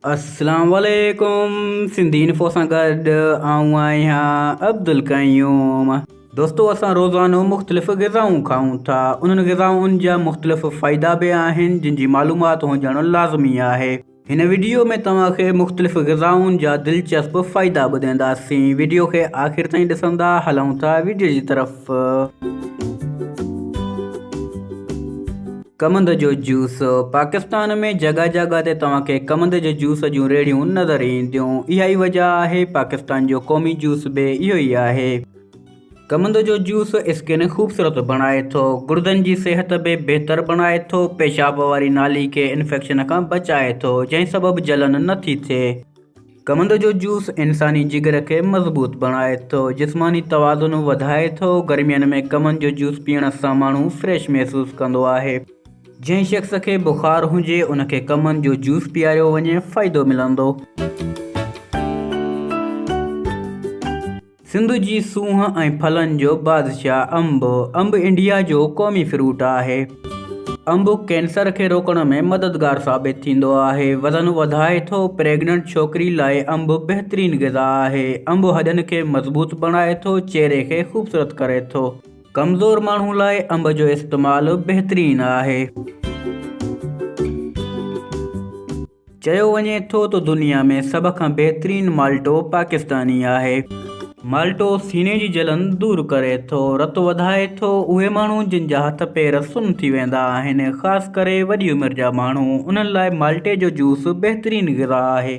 अस्सलाम वालेकुम सिंधी इन्फो सां गॾु आऊं आहियां अब्दुल क़यूम। दोस्तो असां रोज़ानो मुख़्तलिफ़ ग़िज़ाऊं खाऊं था। उन्हनि ग़िज़ाउनि जा मुख़्तलिफ़ फ़ाइदा बि आहिनि जिन जी मालूमात हुजणु लाज़मी आहे। हिन वीडियो में तव्हांखे मुख़्तलिफ़ ग़िज़ाउनि जा दिलचस्प फ़ाइदा ॿुधाईंदासीं। वीडियो खे आख़िर ताईं ॾिसंदा हलूं था वीडियो जी तरफ़। कमंद जो जूस। पाकिस्तान में जगह जगह ते तव्हांखे कमंद जे जूस जूं रेड़ियूं नज़र ईंदियूं। इहा ई वजह आहे पाकिस्तान जो क़ौमी जूस बि इहो ई आहे। कमंद जो जूस स्किन ख़ूबसूरत बणाए थो, गुर्दनि जी सिहत बि बहितर बणाए थो, पेशाब वारी नाली खे इन्फेक्शन खां बचाए थो, जंहिं सबबु जलन नथी थिए। कमंद जो जूस इंसानी जिगर खे मज़बूत बणाए थो, जिस्मानी तवाज़ुन वधाए थो। गर्मियुनि में कमंद जो जूस पीअण सां माण्हू फ्रेश महसूस कंदो आहे। जंहिं शख़्स खे बुखार हुजे उनखे कमंद जो जूस पीआरियो वञे, फ़ाइदो मिलंदो। सिंध जी सूंह ऐं फलनि जो बादशाह अंब इंडिया जो क़ौमी फ्रूट आहे। अंब कैंसर खे रोकण में मददगार साबित थींदो आहे, वज़न वधाए थो। प्रेग्नेंट छोकिरी लाइ अंब बहितरीन ग़िज़ा आहे। अंब हॾनि खे मज़बूत बणाए थो, चेहरे खे ख़ूबसूरत करे थो। कमज़ोर माण्हू लाइ अंब जो इस्तेमालु बहितरीन आहे। चयो वञे थो त दुनिया में सभ खां बहितरीन माल्टो पाकिस्तानी आहे। माल्टो सीने जी जलन दूर करे थो, रतु वधाए थो। उहे माण्हू जिन जा हथ पेर सुन्न थी वेंदा आहिनि, ख़ासि करे वॾी उमिरि जा माण्हू, उन्हनि लाइ माल्टे जो जूस बहितरीन ग़िज़ा आहे।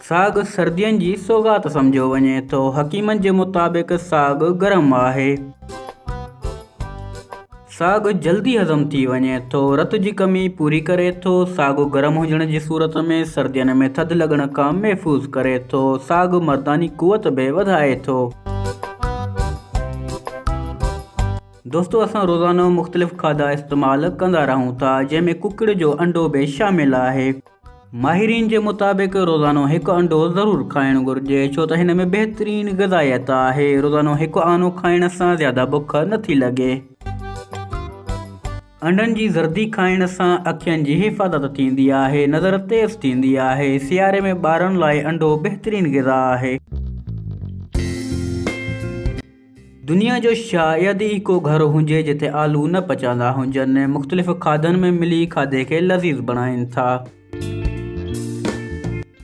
साग सर्दियुनि जी सौगात सम्झो वञे थो। हकीमनि जे मुताबिक़ साग गरम आहे। साग जल्दी हज़म थी वञे थो, रत जी कमी पूरी करे थो। साग गरम हुजण जी सूरत में सर्दियुनि में थधि लॻण खां महफ़ूज़ करे थो। साग मर्दानी क़ुवत बि वधाए थो। दोस्तो असां रोज़ानो मुख़्तलिफ़ खाधा इस्तेमालु कंदा रहूं था, जंहिंमें कुकड़ जो अंडो बि शामिलु आहे। माहिरीन जे मुताबिक़ रोज़ानो हिकु अंडो ज़रूरु खाइणु घुरिजे, छो त हिन में बहितरीन ग़िज़ायत आहे। रोज़ानो हिकु आनो खाइण सां ज़्यादा बुख नथी लॻे। अंडनि जी ज़र्दी खाइण सां अखियुनि जी हिफ़ाज़त थींदी आहे, नज़र तेज़ थींदी आहे। सियारे में ॿारनि लाइ अंडो बहितरीन ग़िज़ा आहे। दुनिया जो शायदि ई को घर हुजे जिथे आलू न पचंदा हुजनि। मुख़्तलिफ़ खाधनि में मिली खाधे खे लज़ीज़ बणाइनि था।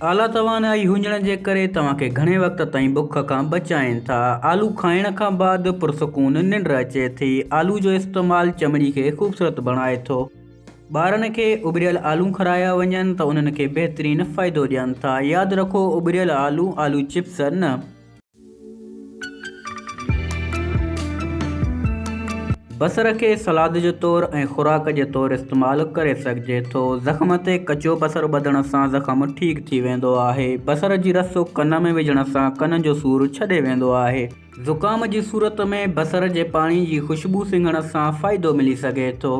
आला तवानाई हुजण जे करे तव्हांखे घणे वक़्त ताईं बुख खां बचाइनि था। आलू खाइण खां बाद पुरसकून निंड अचे थी। आलू जो इस्तेमालु चमड़ी खे ख़ूबसूरत बणाए थो। ॿारनि खे उॿरियल आलू खाराया वञनि त उन्हनि खे बहितरीन फ़ाइदो ॾियनि था। यादि रखो, उॿरियल आलू चिप्स न। बसर खे सलाद जे तौरु ऐं खुराक जे तौरु इस्तेमालु करे सघिजे थो। ज़ख़्म ते कचो बसर ॿधण सां ज़ख़्म ठीकु थी वेंदो आहे। बसर जी रस कन में विझण सां कन जो सूरु छॾे वेंदो आहे। ज़ुकाम जी सूरत में बसर जे पाणी जी ख़ुशबू सिंघण सां फ़ाइदो मिली सघे थो।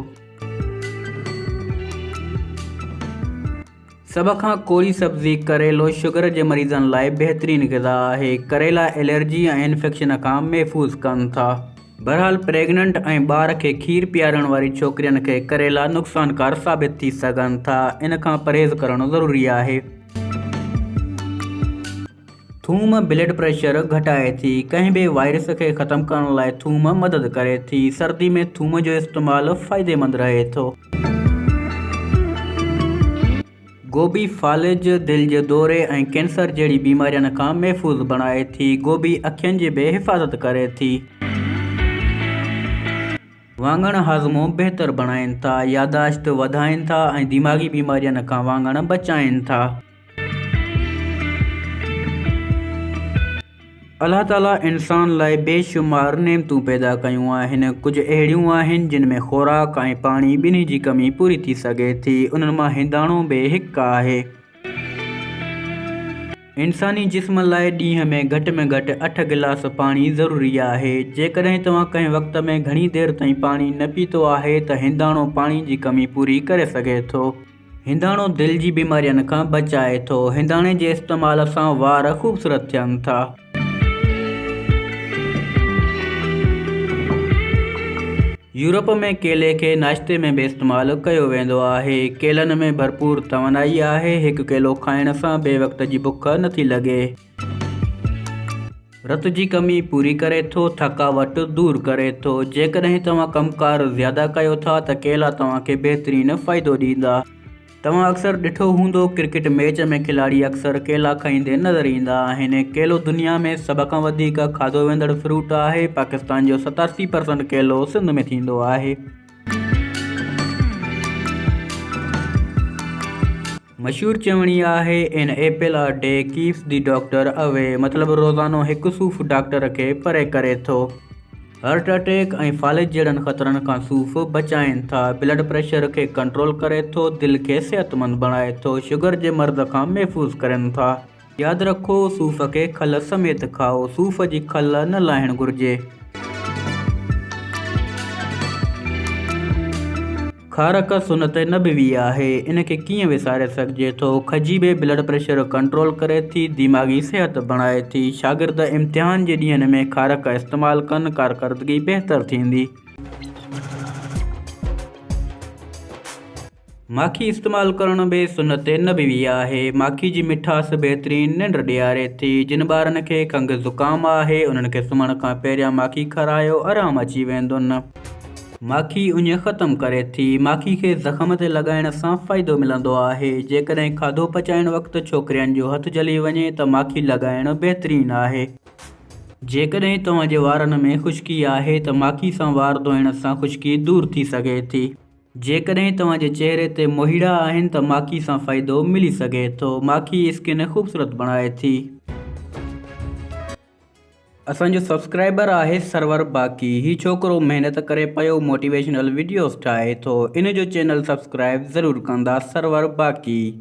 सभ खां कोरी सब्ज़ी करेलो शुगर जे मरीज़नि लाइ बहितरीन ग़िज़ा आहे। करेला एलर्जी ऐं इन्फेक्शन खां महफ़ूज़ कनि था। बहरहाल प्रेग्नेंट ऐं ॿार खे खीर पीआरण वारी छोकिरियुनि खे करेला नुक़सानकार साबित थी सघनि था। इन खां परहेज़ करणु ज़रूरी आहे। थूम ब्लड प्रेशर घटाए थी। कंहिं बि वायरस खे ख़तमु करण लाइ थूम मदद करे थी। सर्दी में थूम जो इस्तेमालु फ़ाइदेमंद रहे थो। गोभी फालिज, दिलि जे दौरे ऐं कैंसर जहिड़ी बीमारियुनि खां महफ़ूज़ बणाए थी। गोभी अखियुनि जी बि हिफ़ाज़त करे थी। वाङण हाज़मो बहितरु बणाइनि था, यादाश्त वधाइनि था ऐं दिमाग़ी बीमारियुनि खां वाङण बचाइनि था। अलाह ताला इंसान लाइ बेशुमार नेमतूं पैदा कयूं आहिनि। कुझु अहिड़ियूं आहिनि जिन में खुराक ऐं पाणी ॿिन्ही जी कमी पूरी थी सघे थी। उन्हनि मां हिंदाणो बि हिकु आहे। इंसानी जिस्म लाइ ॾींहं में घटि 8 गिलास पाणी ज़रूरी आहे। जेकॾहिं तव्हां कंहिं वक़्त में घणी देरि ताईं पाणी न पीतो आहे त हिंदाणो पाणी जी कमी पूरी करे सघे थो। हिंदाणो दिलि जी बीमारियुनि खां बचाए थो। हिंदाणे जे इस्तेमाल सां वार ख़ूबसूरत थियनि था। यूरोप में केले खे नाश्ते में बि इस्तेमालु कयो वेंदो आहे। केलनि में भरपूर तवानाई आहे। हिकु केलो खाइण सां ॿिए वक़्त जी बुख नथी लॻे। रत जी कमी पूरी करे थो, थकावट दूर करे थो। जेकॾहिं तव्हां कमकार ज़्यादा कयो था त केला तव्हांखे बहितरीनु फ़ाइदो ॾींदा। तव्हां अक्सर ॾिठो हूंदो क्रिकेट मैच में खिलाड़ी अक्सर केला खाईंदे नज़र ईंदा आहिनि। केलो दुनिया में सभ खां वधीक खाधो वेंदड़ फ्रूट आहे। पाकिस्तान जो 87% केलो सिंध में थींदो आहे। मशहूर चवणी आहे इन apple a day keeps the doctor away, मतिलबु रोज़ानो हिकु सूफ़ डॉक्टर खे परे करे थो। हार्ट अटैक ऐं फालिज जहिड़नि ख़तरनि खां सूफ़ बचाइनि था। ब्लड प्रेशर खे कंट्रोल करे थो, दिलि खे सिहतमंद बणाए थो, शुगर जे मर्ज़ खां महफ़ूज़ करनि था। यादि रखो, सूफ़ खे खल समेत खाओ, सूफ़ जी खल न लाहिणु घुरिजे। खारक सुनत नबवी आहे, इन खे कीअं विसारे सघिजे थो। खजी बि ब्लड प्रेशर कंट्रोल करे थी, दिमाग़ी सिहत बणाए थी। शागिर्द इम्तिहान जे ॾींहंनि में खारक इस्तेमालु कनि, कारकर्दगी बहितर थींदी। माखी इस्तेमालु करण बि सुनत नबवी आहे। माखी जी मिठास बहितरीनु निंड ॾियारे थी। जिन ॿारनि खे खंघि ज़ुकाम आहे उन्हनि खे सुम्हण खां पहिरियां माखी खारायो, आराम अची वेंदुनि। माखी उञ ख़तमु करे थी। माखी खे ज़ख़्म ते लॻाइण सां फ़ाइदो मिलंदो आहे। जेकॾहिं खाधो पचाइण वक़्तु छोकिरियुनि जो हथु जली वञे त माखी लॻाइणु बहितरीनु आहे। जेकॾहिं तव्हांजे वारनि में ख़ुश्की आहे त माखी सां वार धोइण सां ख़ुश्की दूर थी सघे थी। जेकॾहिं तव्हांजे चहिरे ते मोहीड़ा आहिनि त माखी सां फ़ाइदो मिली सघे थो। माखी स्किन ख़ूबसूरत बणाए थी। असांजो सब्सक्राइबर आहे सरवर बाकी। ही छोकिरो महिनत करे पियो, मोटिवेशनल वीडियोस ठाहे थो। इन जो चैनल सब्सक्राइब ज़रूरु कंदा, सरवर बाकी।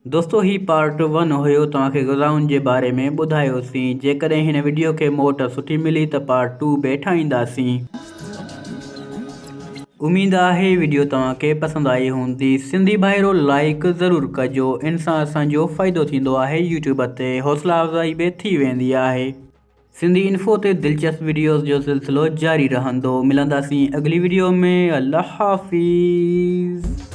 दोस्तो, ही पार्ट 1 हुयो, तव्हांखे ग़िज़ाउनि जे बारे में ॿुधायोसीं। जेकॾहिं हिन वीडियो खे मोट सुठी मिली त पार्ट 2 बि ठाहींदासीं। उम्मीद आहे वीडियो तव्हांखे पसंदि आई हूंदी। सिंधी भाइरो लाइक ज़रूरु कजो, इन सां असांजो फ़ाइदो थींदो आहे। यूट्यूब ते हौसला अफ़ज़ाई बि थी वेंदी आहे। सिंधी इन्फो ते दिलचस्प वीडियोस जो सिलसिलो जारी रहंदो। मिलंदासीं अगली वीडियो में। अल्लाह हाफ़िज़।